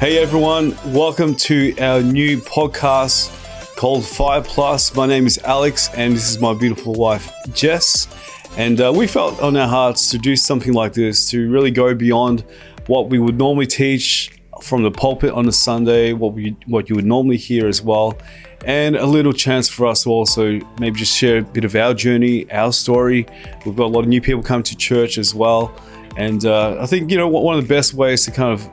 Hey everyone, welcome to our new podcast called 5 Plus. My name is Alex and this is my beautiful wife, Jess. And we felt on our hearts to do something like this, to really go beyond what we would normally teach from the pulpit on a Sunday, what you would normally hear as well. And a little chance for us to also maybe just share a bit of our journey, our story. We've got a lot of new people coming to church as well. And I think, one of the best ways to kind of,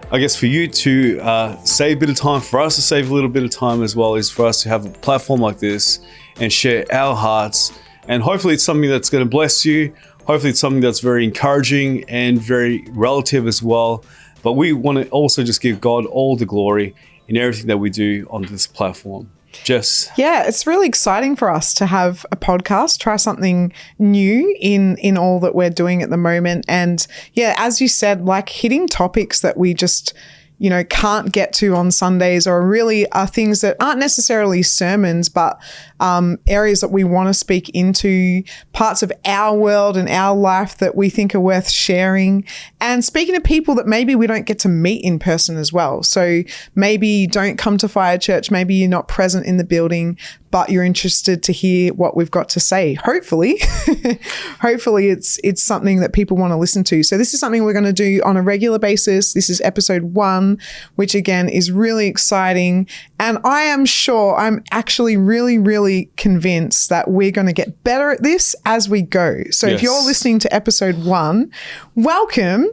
I guess for you to save a bit of time, for us to save a little bit of time as well, is for us to have a platform like this and share our hearts. And hopefully it's something that's going to bless you. Hopefully it's something that's very encouraging and very relative as well. But we want to also just give God all the glory in everything that we do on this platform. Jess? Yeah, it's really exciting for us to have a podcast, try something new in all that we're doing at the moment. And yeah, as you said, like hitting topics that we just, can't get to on Sundays, or really are things that aren't necessarily sermons, but areas that we want to speak into, parts of our world and our life that we think are worth sharing, and speaking to people that maybe we don't get to meet in person as well. So maybe you don't come to Fire Church, maybe you're not present in the building, but you're interested to hear what we've got to say. Hopefully, hopefully it's something that people want to listen to. So this is something we're going to do on a regular basis. This is episode 1, which again is really exciting. And I am sure, I'm actually really, really convinced that we're going to get better at this as we go. So If you're listening to episode 1, welcome.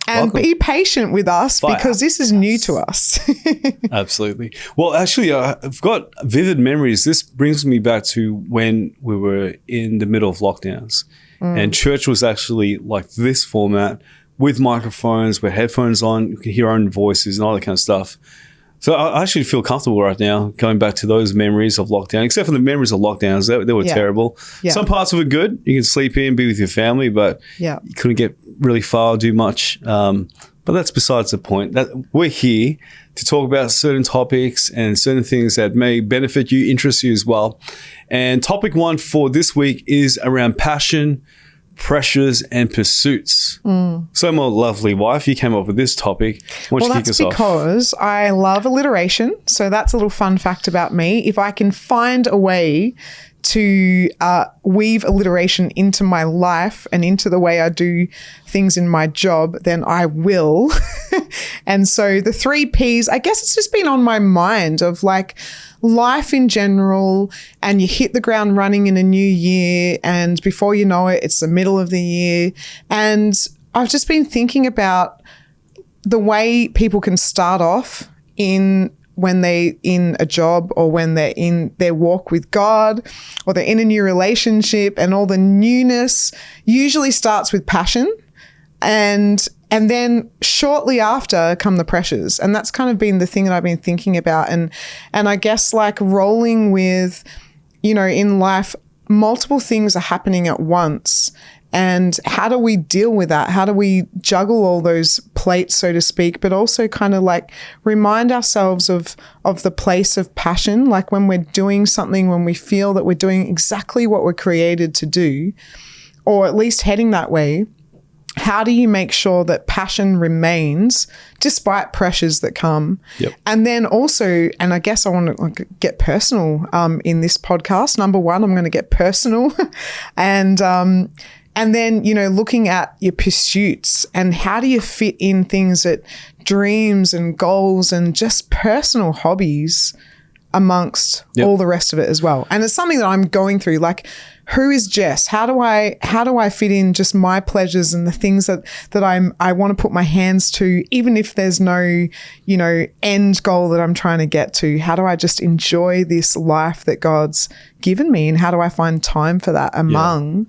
And be patient with us because this is new to us. Absolutely. Well, actually, I've got vivid memories. This brings me back to when we were in the middle of lockdowns. And church was actually like this format with microphones, with headphones on. You can hear our own voices and all that kind of stuff. So I actually feel comfortable right now going back to those memories of lockdown, except for the memories of lockdowns. They were terrible. Yeah. Some parts of it good. You can sleep in, be with your family, but you couldn't get really far, do much. But that's besides the point. That we're here to talk about certain topics and certain things that may benefit you, interest you as well. And topic 1 for this week is around passion, pressures and pursuits. So my lovely wife, you came up with this topic. Why don't you kick us off? That's because I love alliteration. So that's a little fun fact about me. If I can find a way to weave alliteration into my life and into the way I do things in my job, then I will. And so the 3 Ps, I guess it's just been on my mind of like life in general, and you hit the ground running in a new year, and before you know it, it's the middle of the year. And I've just been thinking about the way people can start off when they're in a job, or when they're in their walk with God, or they're in a new relationship, and all the newness usually starts with passion. And then shortly after come the pressures. And that's kind of been the thing that I've been thinking about. And I guess like rolling with, in life, multiple things are happening at once. And how do we deal with that? How do we juggle all those plates, so to speak, but also kind of like remind ourselves of the place of passion, like when we're doing something, when we feel that we're doing exactly what we're created to do, or at least heading that way. How do you make sure that passion remains despite pressures that come? Yep. And then also, and I guess I want to get personal in this podcast. Number 1, I'm going to get personal. And then, looking at your pursuits and how do you fit in things that dreams and goals and just personal hobbies amongst all the rest of it as well. And it's something that I'm going through, like, who is Jess? How do I fit in just my pleasures and the things that I want to put my hands to, even if there's no, end goal that I'm trying to get to? How do I just enjoy this life that God's given me? And how do I find time for that among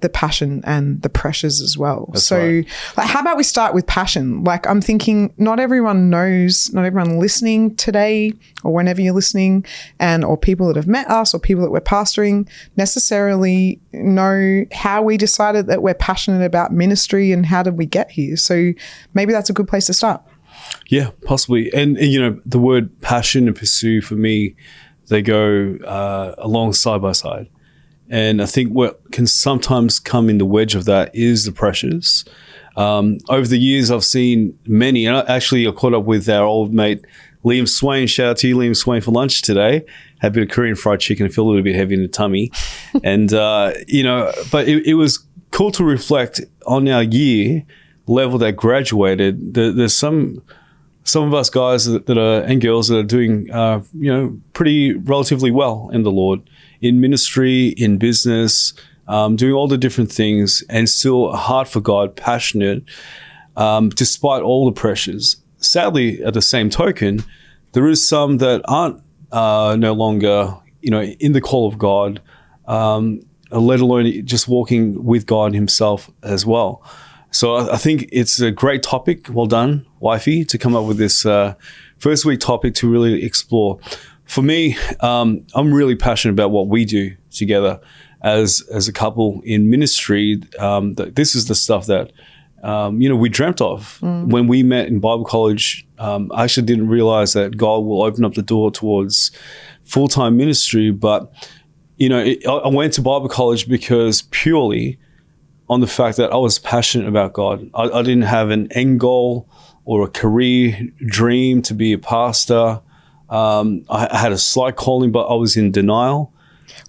the passion and the pressures as well? That's right. Like, how about we start with passion? Like, I'm thinking not everyone listening today or whenever you're listening, or people that have met us or people that we're pastoring necessarily know how we decided that we're passionate about ministry and how did we get here. So maybe that's a good place to start. Yeah, possibly. And the word passion and pursue, for me, they go along side by side. And I think what can sometimes come in the wedge of that is the pressures. Over the years, I've seen many, and I caught up with our old mate, Liam Swain. Shout out to you, Liam Swain, for lunch today. Had a bit of Korean fried chicken. I feel a little bit heavy in the tummy. And, but it was cool to reflect on our year level that graduated. There's some of us guys that are and girls that are doing, pretty relatively well in the Lord, in ministry, in business, doing all the different things, and still a heart for God, passionate, despite all the pressures. Sadly, at the same token, there is some that aren't no longer, in the call of God, let alone just walking with God himself as well. So I think it's a great topic. Well done, wifey, to come up with this first week topic to really explore. For me, I'm really passionate about what we do together as a couple in ministry. This is the stuff that we dreamt of when we met in Bible college. I actually didn't realize that God will open up the door towards full-time ministry, but I went to Bible college because purely on the fact that I was passionate about God. I didn't have an end goal or a career dream to be a pastor. I had a slight calling, but I was in denial.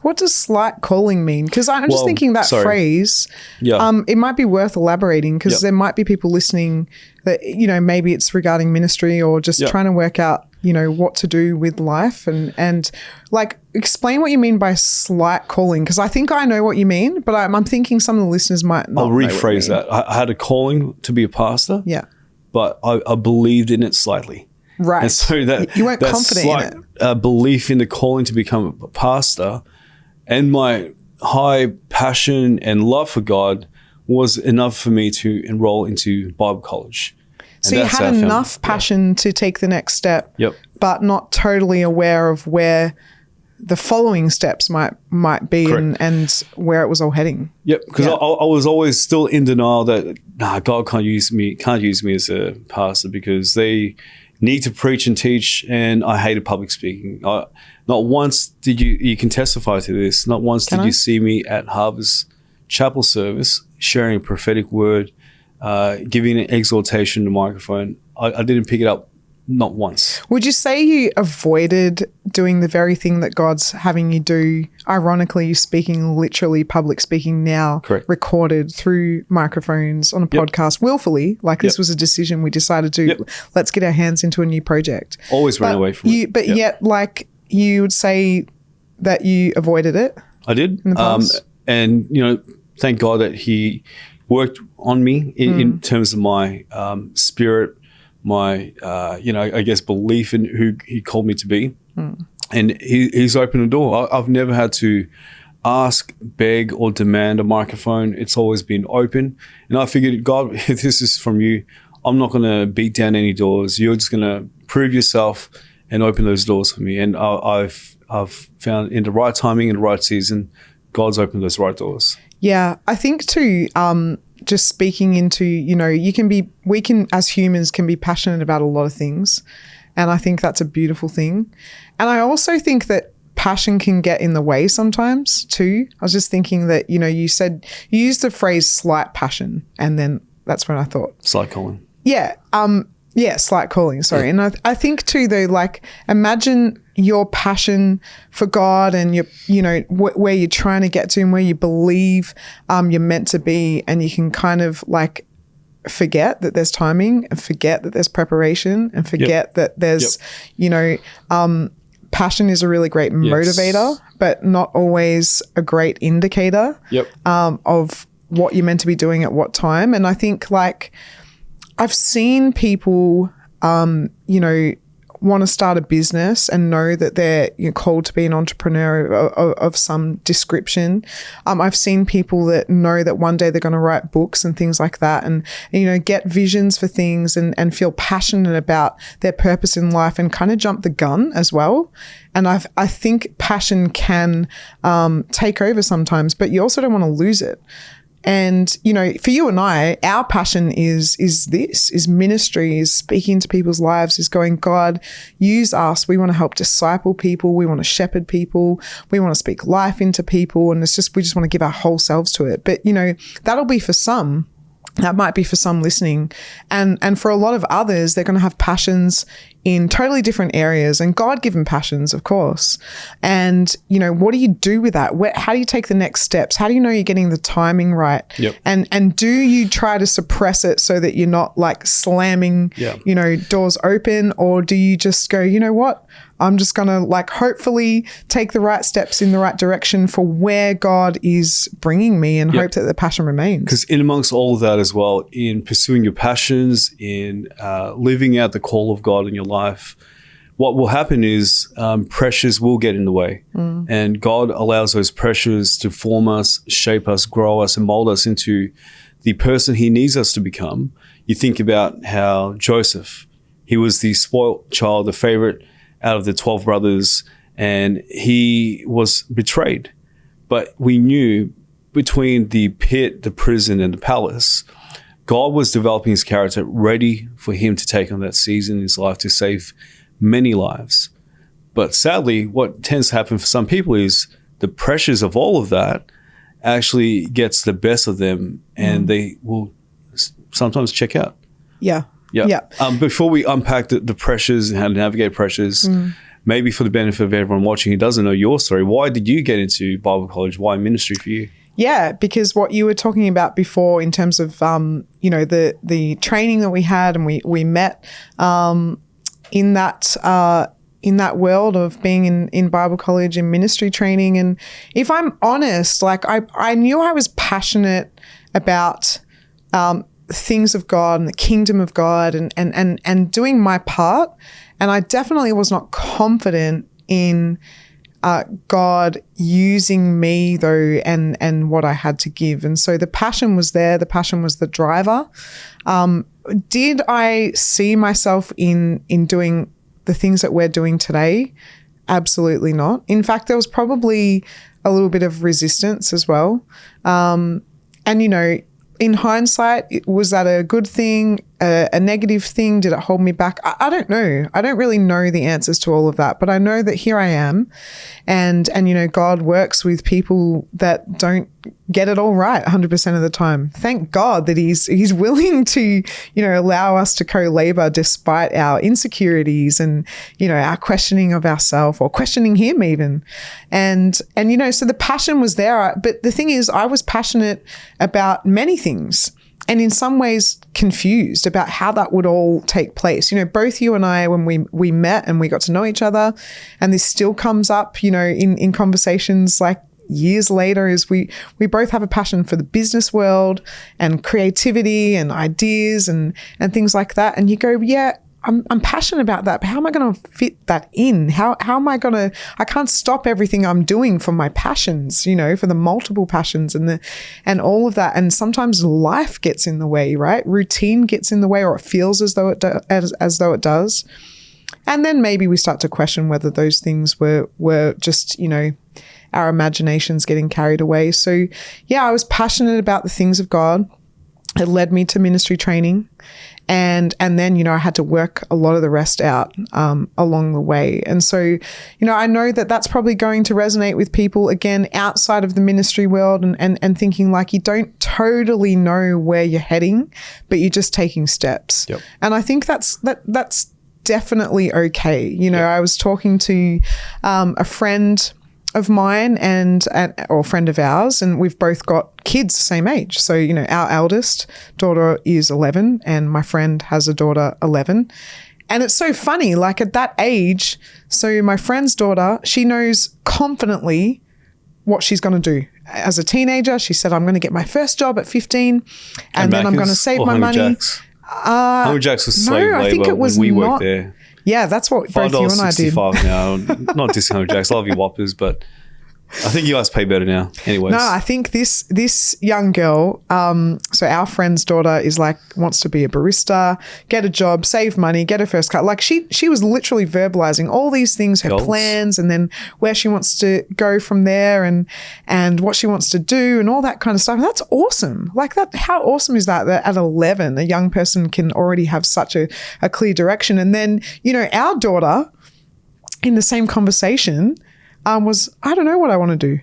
What does slight calling mean? Because I'm just thinking that phrase, it might be worth elaborating, because there might be people listening that, maybe it's regarding ministry or just trying to work out, what to do with life and like explain what you mean by slight calling, because I think I know what you mean, but I'm thinking some of the listeners might not. I'll rephrase that. I had a calling to be a pastor, but I believed in it slightly. Right. And so you weren't confident in it. Belief in the calling to become a pastor and my high passion and love for God was enough for me to enroll into Bible college. So you had enough passion to take the next step, but not totally aware of where the following steps might be and where it was all heading. Because I was always still in denial that God can't use me as a pastor because they need to preach and teach, and I hated public speaking. Not once did you can testify to this, not once did you see me at Harvest Chapel service sharing a prophetic word, giving an exhortation to the microphone. I didn't pick it up, not once. Would you say you avoided doing the very thing that God's having you do? Ironically, you're speaking literally public speaking now, recorded through microphones on a podcast willfully. Like this was a decision we decided to, let's get our hands into a new project. Always ran away from it. But yet, like, you would say that you avoided it? I did. In the past? And, thank God that he worked on me in terms of my spirit, my, I guess, belief in who he called me to be. And he's opened the door. I've never had to ask, beg, or demand a microphone. It's always been open. And I figured, God, if this is from you, I'm not going to beat down any doors. You're just going to prove yourself and open those doors for me. And I've found in the right timing, in the right season, God's opened those right doors. Yeah, I think too, just speaking into, we can as humans can be passionate about a lot of things. And I think that's a beautiful thing. And I also think that passion can get in the way sometimes too. I was just thinking that, you used the phrase slight passion. And then that's when I thought. Slight calling. Yeah. Slight calling. Sorry. And I think too, though, like imagine your passion for God and where you're trying to get to and where you believe you're meant to be, and you can kind of like forget that there's timing and forget that there's preparation and forget that there's, passion is a really great motivator, but not always a great indicator of what you're meant to be doing at what time. And I think like I've seen people, want to start a business and know that they're called to be an entrepreneur of some description. I've seen people that know that one day they're going to write books and things like that, and get visions for things and feel passionate about their purpose in life and kind of jump the gun as well. And I think passion can take over sometimes, but you also don't want to lose it. And, for you and I, our passion is ministry, is speaking to people's lives, is going, God, use us. We want to help disciple people. We want to shepherd people. We want to speak life into people. And we just want to give our whole selves to it. But, that'll be for some. That might be for some listening. And for a lot of others, they're going to have passions in totally different areas and God-given passions, of course. And, what do you do with that? How do you take the next steps? How do you know you're getting the timing right? Yep. And do you try to suppress it so that you're not like slamming, doors open? Or do you just go, you know what? I'm just going to like hopefully take the right steps in the right direction for where God is bringing me and hope that the passion remains. Because in amongst all of that as well, in pursuing your passions, in living out the call of God in your life, what will happen is pressures will get in the way. And God allows those pressures to form us, shape us, grow us, and mold us into the person he needs us to become. You think about how Joseph, he was the spoilt child, the favorite out of the 12 brothers, and he was betrayed. But we knew between the pit, the prison, and the palace, God was developing his character, ready for him to take on that season in his life to save many lives. But sadly, what tends to happen for some people is the pressures of all of that actually gets the best of them, and they will sometimes check out. Yeah. Before we unpack the pressures and how to navigate pressures, maybe for the benefit of everyone watching who doesn't know your story, why did you get into Bible college? Why ministry for you? Yeah, because what you were talking about before in terms of, the training that we had and we met in that world of being in Bible college and ministry training. And if I'm honest, like I knew I was passionate about things of God and the kingdom of God and doing my part. And I definitely was not confident in God using me though and what I had to give. And so the passion was there. The passion was the driver. Did I see myself in doing the things that we're doing today? Absolutely not. In fact, there was probably a little bit of resistance as well. And, in hindsight, was that a good thing, a negative thing? Did it hold me back? I don't know. I don't really know the answers to all of that, but I know that here I am. And God works with people that don't get it all right 100% of the time. Thank God that he's willing to, allow us to co-labor despite our insecurities and, our questioning of ourselves or questioning him even. And so the passion was there. But the thing is, I was passionate about many things and in some ways confused about how that would all take place. Both you and I, when we met and we got to know each other, and this still comes up, in conversations like years later, is we both have a passion for the business world and creativity and ideas and things like that. And you go, yeah, I'm passionate about that, but how am I going to fit that in? How am I I can't stop everything I'm doing for my passions, for the multiple passions and all of that. And sometimes life gets in the way, right? Routine gets in the way, or it feels as though it does. And then maybe we start to question whether those things were just, our imaginations getting carried away. So yeah, I was passionate about the things of God. It led me to ministry training. And then, I had to work a lot of the rest out along the way. And so, I know that that's probably going to resonate with people, again, outside of the ministry world and thinking like you don't totally know where you're heading, but you're just taking steps. Yep. And I think that's definitely okay. I was talking to a friend of mine or a friend of ours, and we've both got kids the same age. So, our eldest daughter is 11 and my friend has a daughter 11. And it's so funny, like at that age, so my friend's daughter, she knows confidently what she's going to do. As a teenager, she said, I'm going to get my first job at 15 and then I'm going to save my money. Hungry Jack's was slave labor. I think it was when we worked there. Yeah, that's what both you and I did. $5.65 now. Not discounted Jacks. I love you Whoppers, but I think you guys pay better now. Anyways. No, I think this young girl, so our friend's daughter wants to be a barista, get a job, save money, get her first car. Like she was literally verbalizing all these things, her plans, and then where she wants to go from there and what she wants to do and all that kind of stuff. And that's awesome. Like that, how awesome is that at 11, a young person can already have such a clear direction. And then, our daughter in the same conversation was, I don't know what I want to do,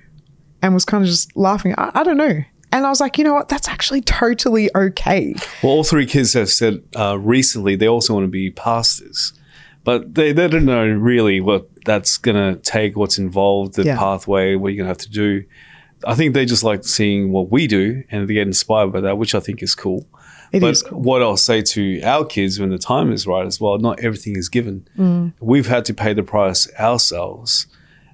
and was kind of just laughing. I don't know. I was like, you know what? That's actually totally okay. Well, all three kids have said recently they also want to be pastors, but they don't know really what that's going to take, what's involved, the pathway, what you're going to have to do. I think they just like seeing what we do and they get inspired by that, which I think is cool. It is cool. What I'll say to our kids when the time is right as well, not everything is given. We've had to pay the price ourselves,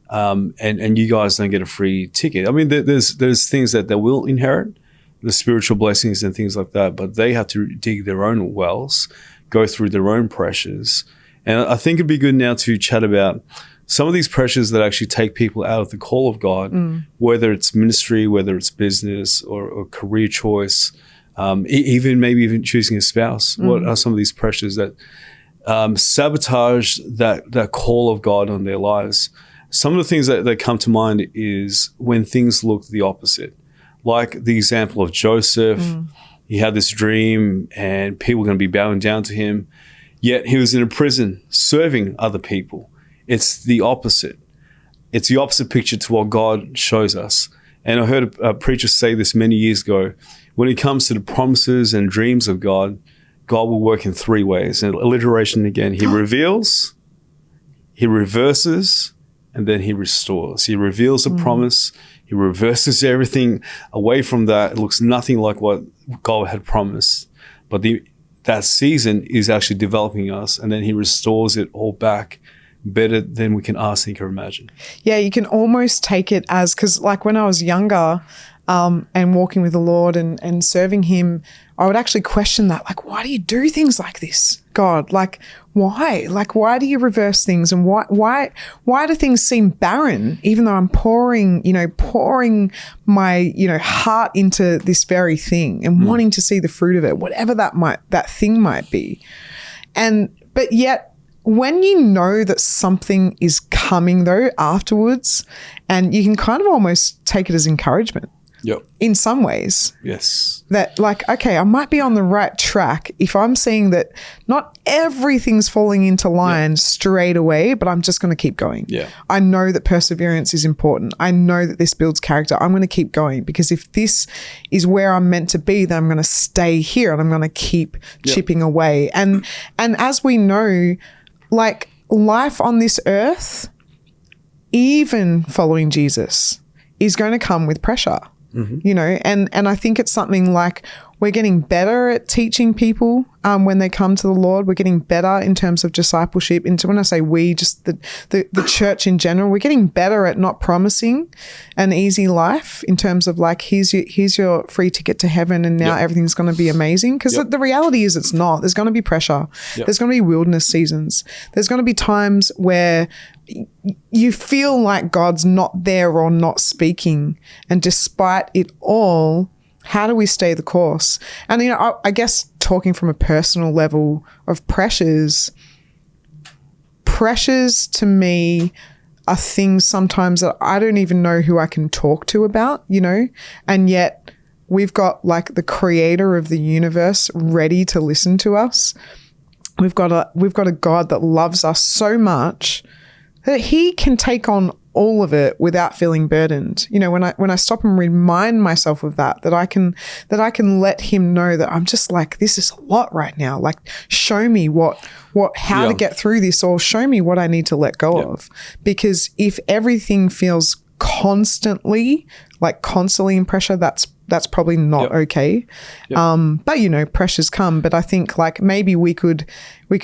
and you guys don't get a free ticket. I mean, there's things that they will inherit, the spiritual blessings and things like that, but they have to dig their own wells, go through their own pressures. And I think it'd be good now to chat about some of these pressures that actually take people out of the call of God, whether it's ministry, whether it's business or career choice, even choosing a spouse. What are some of these pressures that sabotage that call of God on their lives? Some of the things that come to mind is when things look the opposite. Like the example of Joseph, he had this dream and people were going to be bowing down to him, yet he was in a prison serving other people. It's the opposite. It's the opposite picture to what God shows us. And I heard a preacher say this many years ago. When it comes to the promises and dreams of God, God will work in three ways. And alliteration again, he reveals, he reverses, and then he restores. He reveals a promise. He reverses everything away from that. It looks nothing like what God had promised. But that season is actually developing us. And then he restores it all back better than we can ask, think, or imagine. Yeah, you can almost take it as, because like when I was younger and walking with the Lord and serving him, I would actually question that. Like, why do you do things like this, God? Like, why? Like, why do you reverse things? And why do things seem barren, even though I'm pouring my, heart into this very thing and wanting to see the fruit of it, whatever that thing might be. But yet, when you know that something is coming though afterwards, and you can kind of almost take it as encouragement. Yep. In some ways. Yes. That like, okay, I might be on the right track if I'm seeing that not everything's falling into line straight away, but I'm just going to keep going. Yeah. I know that perseverance is important. I know that this builds character. I'm going to keep going because if this is where I'm meant to be, then I'm going to stay here and I'm going to keep chipping away. And as we know, like life on this earth, even following Jesus, is going to come with pressure. And I think it's something like we're getting better at teaching people when they come to the Lord. We're getting better in terms of discipleship. When I say we, just the church in general, we're getting better at not promising an easy life in terms of like, here's your free ticket to heaven and now everything's going to be amazing. Because the reality is it's not. There's going to be pressure. There's going to be wilderness seasons. There's going to be times where you feel like God's not there or not speaking. And despite it all, how do we stay the course? And, I guess talking from a personal level of pressures to me are things sometimes that I don't even know who I can talk to about, and yet we've got like the creator of the universe ready to listen to us. We've got a God that loves us so much that he can take on all of it without feeling burdened. When I stop and remind myself of that I can let him know that I'm just like, this is a lot right now. Like, show me how to get through this, or show me what I need to let go of. Because if everything feels constantly in pressure, that's probably not okay. But pressures come. But I think like maybe we could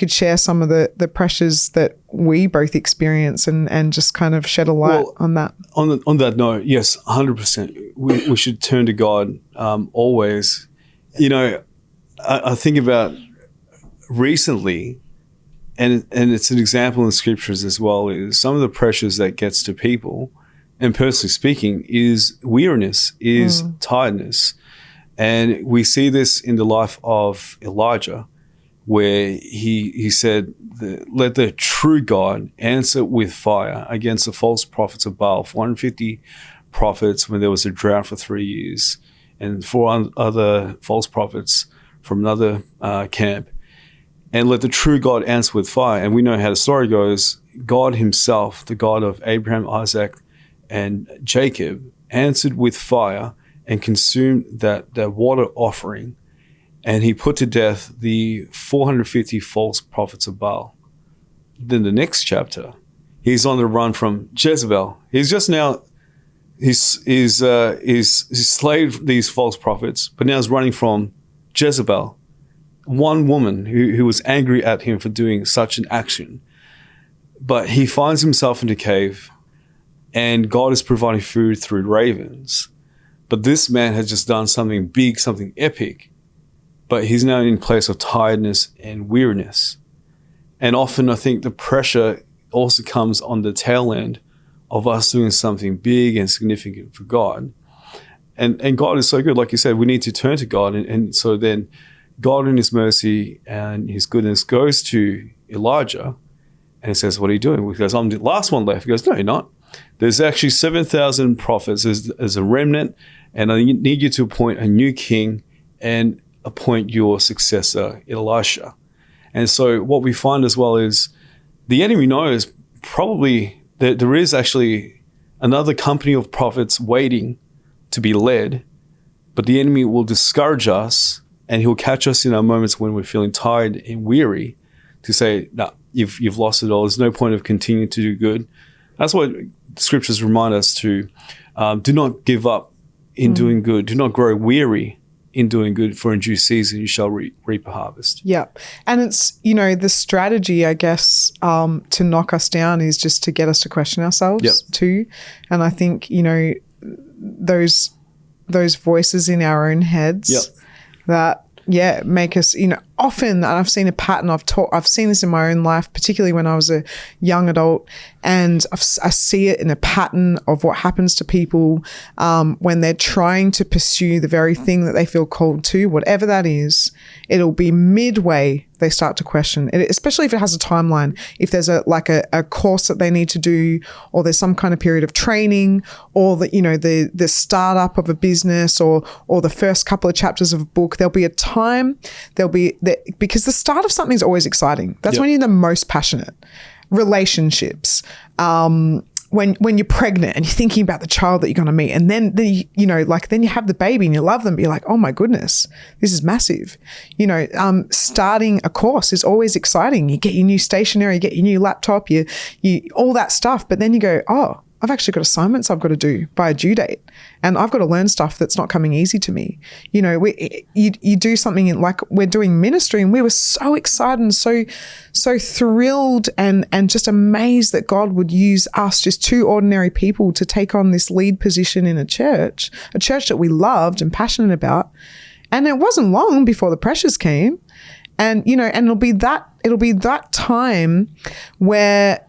share some of the pressures that we both experience and just kind of shed a light on that. On that note, yes, 100%. We should turn to God always. I think about recently, and it's an example in scriptures as well, is some of the pressures that gets to people, and personally speaking, is weariness, is tiredness. And we see this in the life of Elijah, where he said, let the true God answer with fire against the false prophets of Baal, 450 prophets when there was a drought for 3 years, and 4 other false prophets from another camp. And let the true God answer with fire. And we know how the story goes. God himself, the God of Abraham, Isaac, and Jacob, answered with fire and consumed that water offering. And he put to death the 450 false prophets of Baal. Then the next chapter, he's on the run from Jezebel. He's just now, he's slayed these false prophets, but now he's running from Jezebel, one woman who was angry at him for doing such an action. But he finds himself in a cave, and God is providing food through ravens. But this man has just done something big, something epic. But he's now in a place of tiredness and weariness. And often I think the pressure also comes on the tail end of us doing something big and significant for God. And God is so good. Like you said, we need to turn to God. And so then God in his mercy and his goodness goes to Elijah and he says, what are you doing? He goes, I'm the last one left. He goes, no, you're not. There's actually 7,000 prophets as a remnant, and I need you to appoint a new king and appoint your successor, Elisha. And so what we find as well is the enemy knows probably that there is actually another company of prophets waiting to be led, but the enemy will discourage us, and he'll catch us in our moments when we're feeling tired and weary to say, no, you've lost it all. There's no point of continuing to do good. That's what scriptures remind us to do not give up in doing good. Do not grow weary in doing good, for in due season you shall reap a harvest. Yeah. And it's, the strategy, I guess, to knock us down is just to get us to question ourselves too. And I think, those voices in our own heads that, make us, often, and I've seen a pattern, I've seen this in my own life, particularly when I was a young adult, and I see it in a pattern of what happens to people when they're trying to pursue the very thing that they feel called to, whatever that is. It'll be midway they start to question it, especially if it has a timeline. If there's a course that they need to do, or there's some kind of period of training, or the startup of a business, or the first couple of chapters of a book, there'll be a time, because the start of something is always exciting. That's when you're the most passionate. Relationships, when you're pregnant and you're thinking about the child that you're going to meet, and then you have the baby and you love them, but you're like, oh my goodness, this is massive. Starting a course is always exciting. You get your new stationery, you get your new laptop, you all that stuff, but then you go, oh, I've actually got assignments I've got to do by a due date, and I've got to learn stuff that's not coming easy to me. You do something like we're doing ministry, and we were so excited and so thrilled and just amazed that God would use us, just two ordinary people, to take on this lead position in a church that we loved and passionate about. And it wasn't long before the pressures came, and it'll be that time where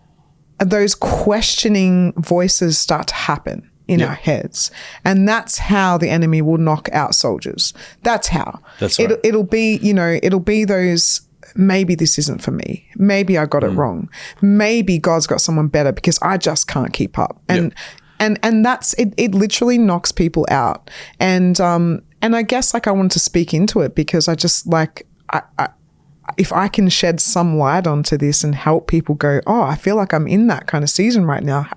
those questioning voices start to happen in our heads. And that's how the enemy will knock out soldiers. That's how. That's right. It'll be those, maybe this isn't for me. Maybe I got it wrong. Maybe God's got someone better because I just can't keep up. And that's it. It literally knocks people out. And I guess I wanted to speak into it because I just if I can shed some light onto this and help people go, oh, I feel like I'm in that kind of season right now.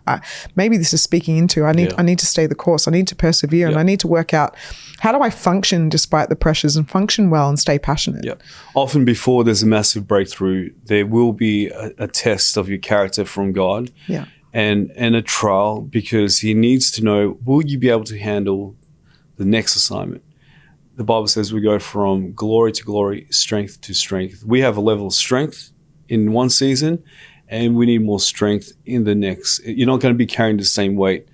Maybe this is speaking into, I need to stay the course. I need to persevere and I need to work out, how do I function despite the pressures and function well and stay passionate? Yeah. Often before there's a massive breakthrough, there will be a test of your character from God and a trial, because he needs to know, will you be able to handle the next assignment? The Bible says we go from glory to glory, strength to strength. We have a level of strength in one season, and we need more strength in the next. You're not going to be carrying the same weight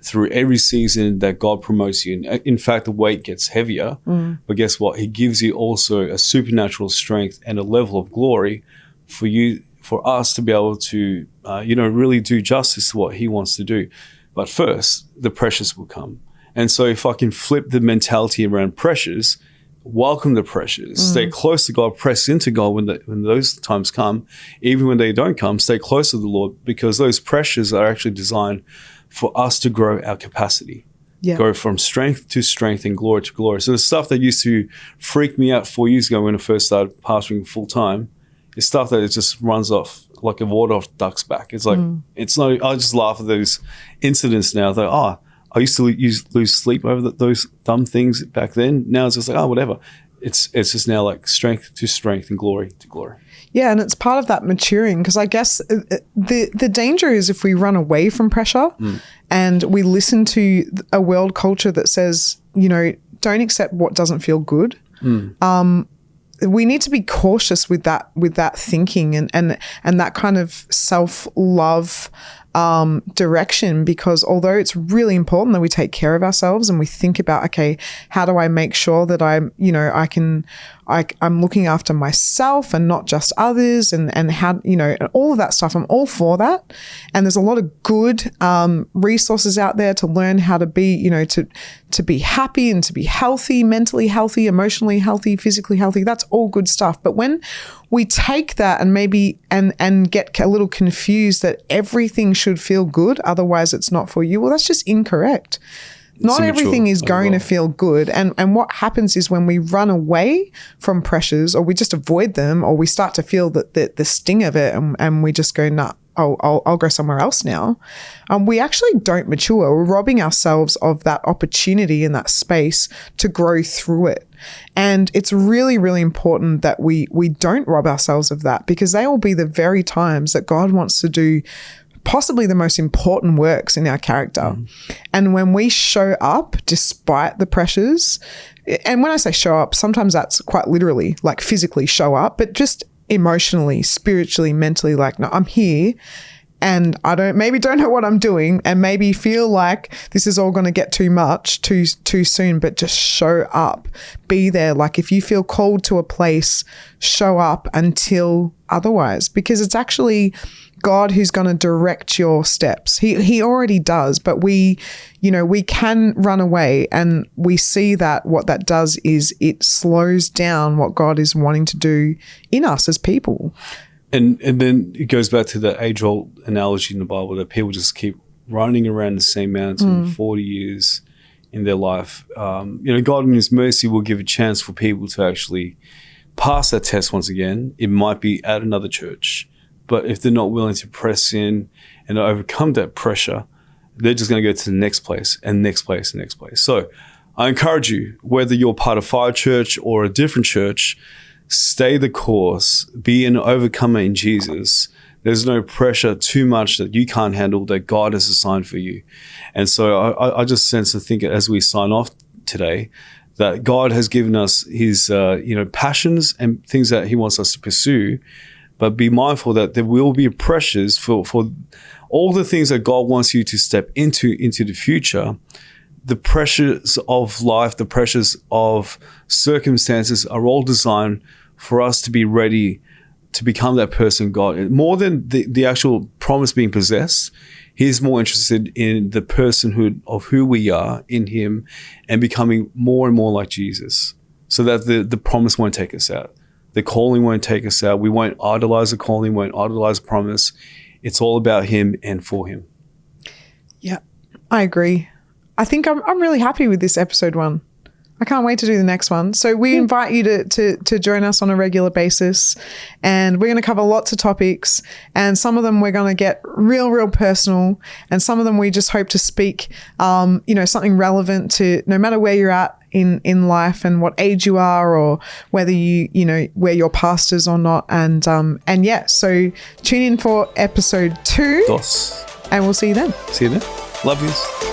through every season that God promotes you. In fact, the weight gets heavier, but guess what? He gives you also a supernatural strength and a level of glory for us to be able to, really do justice to what he wants to do. But first, the pressures will come. And so if I can flip the mentality around pressures, welcome the pressures, stay close to God, press into God when those times come. Even when they don't come, stay close to the Lord, because those pressures are actually designed for us to grow our capacity. Go from strength to strength and glory to glory. So the stuff that used to freak me out 4 years ago when I first started pastoring full time is stuff that it just runs off like a water off duck's back. It's like, it's not, I just laugh at those incidents now. That, I used to lose sleep over those dumb things back then. Now it's just like, oh, whatever. It's just now like strength to strength and glory to glory. Yeah, and it's part of that maturing, because I guess the danger is if we run away from pressure and we listen to a world culture that says, don't accept what doesn't feel good. We need to be cautious with that thinking and that kind of self-love direction, because although it's really important that we take care of ourselves and we think about, okay, how do I make sure that I'm looking after myself and not just others, and how, all of that stuff. I'm all for that. And there's a lot of good resources out there to learn how to be, to be happy and to be healthy, mentally healthy, emotionally healthy, physically healthy. That's all good stuff. But when we take that and maybe and get a little confused that everything should feel good, otherwise it's not for you, well, that's just incorrect. Not everything is going to feel good. And what happens is when we run away from pressures, or we just avoid them, or we start to feel the sting of it, and we just go, nah, I'll go somewhere else now. We actually don't mature. We're robbing ourselves of that opportunity and that space to grow through it. And it's really, really important that we don't rob ourselves of that, because they will be the very times that God wants to do possibly the most important works in our character. And when we show up despite the pressures, and when I say show up, sometimes that's quite literally like physically show up, but just emotionally, spiritually, mentally, like, no, I'm here and I don't know what I'm doing, and maybe feel like this is all going to get too much too soon, but just show up, be there. Like if you feel called to a place, show up until otherwise, because it's actually God who's going to direct your steps. He already does, but we can run away, and we see that what that does is it slows down what God is wanting to do in us as people. And then it goes back to the age-old analogy in the Bible that people just keep running around the same mountain 40 years in their life. God in His mercy will give a chance for people to actually pass that test once again. It might be at another church, but if they're not willing to press in and overcome that pressure, they're just going to go to the next place and next place and next place. So I encourage you, whether you're part of Fire Church or a different church, stay the course, be an overcomer in Jesus. There's no pressure too much that you can't handle that God has assigned for you. And so I just sense and think as we sign off today that God has given us His passions and things that He wants us to pursue, but be mindful that there will be pressures for all the things that God wants you to step into the future. The pressures of life, the pressures of circumstances are all designed for us to be ready to become that person God. More than the actual promise being possessed, He's more interested in the personhood of who we are in Him and becoming more and more like Jesus, so that the promise won't take us out. The calling won't take us out. We won't idolize the calling, won't idolize the promise. It's all about Him and for Him. Yeah, I agree. I think I'm really happy with this episode 1. I can't wait to do the next one. So we invite you to join us on a regular basis, and we're going to cover lots of topics, and some of them we're going to get real personal, and some of them we just hope to speak, something relevant to no matter where you're at in life and what age you are, or whether where you're pastors or not. And so tune in for episode 2. Dos. And we'll see you then. See you then. Love yous.